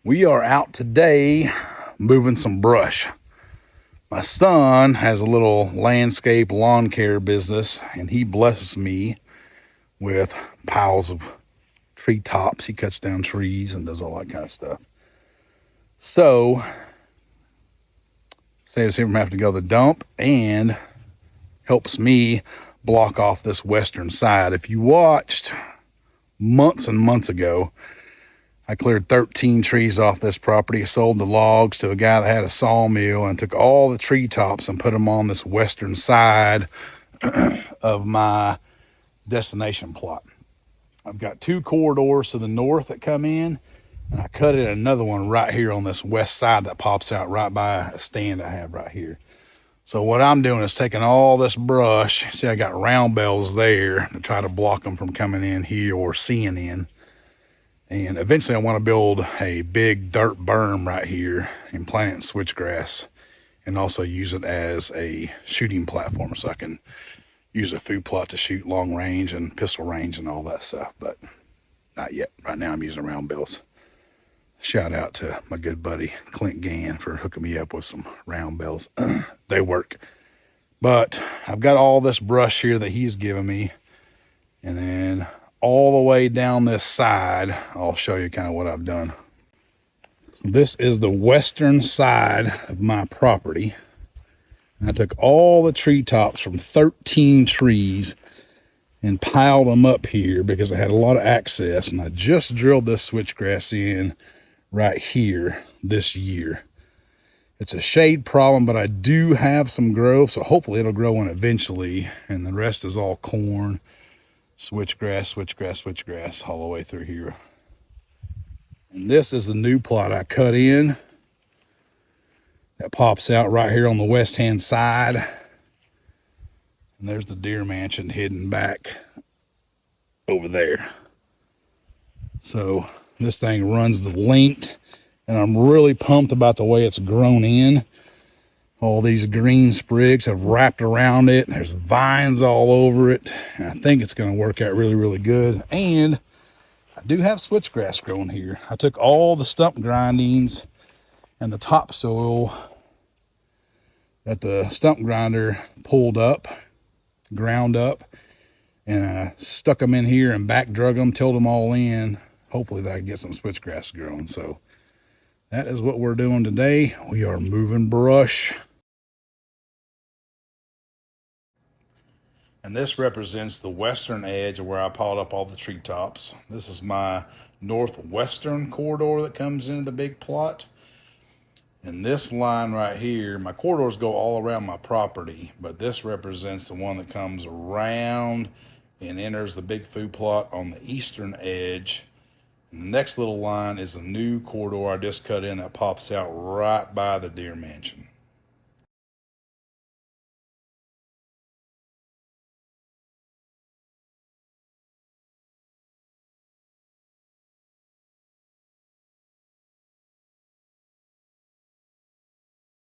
We are out today moving some brush. My son has a little landscape lawn care business, and he blesses me with piles of tree tops. He cuts down trees and does all that kind of stuff. So, saves him from having to go to the dump and helps me block off this western side. If you watched months and months ago, I cleared 13 trees off this property, sold the logs to a guy that had a sawmill, and took all the tree tops and put them on this western side of my destination plot. I've got two corridors to the north that come in, and I cut in another one right here on this west side that pops out right by a stand I have right here. So what I'm doing is taking all this brush. See, I got round bells there to try to block them from coming in here or seeing in. And eventually I want to build a big dirt berm right here and plant it in switchgrass, and also use it as a shooting platform so I can use a food plot to shoot long range and pistol range and all that stuff. But not yet. Right now I'm using round bells. Shout out to my good buddy Clint Gann for hooking me up with some round bells. They work. But I've got all this brush here that he's given me, and then all the way down this side, I'll show you kind of what I've done. So this is the western side of my property. And I took all the tree tops from 13 trees and piled them up here because I had a lot of access, and I just drilled this switchgrass in right here this year. It's a shade problem, but I do have some growth, so hopefully it'll grow in eventually, and the rest is all corn, switchgrass, switchgrass, switchgrass all the way through here. And this is the new plot I cut in that pops out right here on the west hand side. And there's the deer mansion hidden back over there. So this thing runs the length, and I'm really pumped about the way it's grown in. All these green sprigs have wrapped around it. There's vines all over it. And I think it's going to work out really, really good. And I do have switchgrass growing here. I took all the stump grindings and the topsoil that the stump grinder pulled up, ground up, and I stuck them in here and back drug them, tilled them all in. Hopefully that I can get some switchgrass growing. So that is what we're doing today. We are moving brush. And this represents the western edge of where I piled up all the treetops. This is my northwestern corridor that comes into the big plot. And this line right here, my corridors go all around my property, but this represents the one that comes around and enters the big food plot on the eastern edge. And the next little line is a new corridor I just cut in that pops out right by the deer mansion.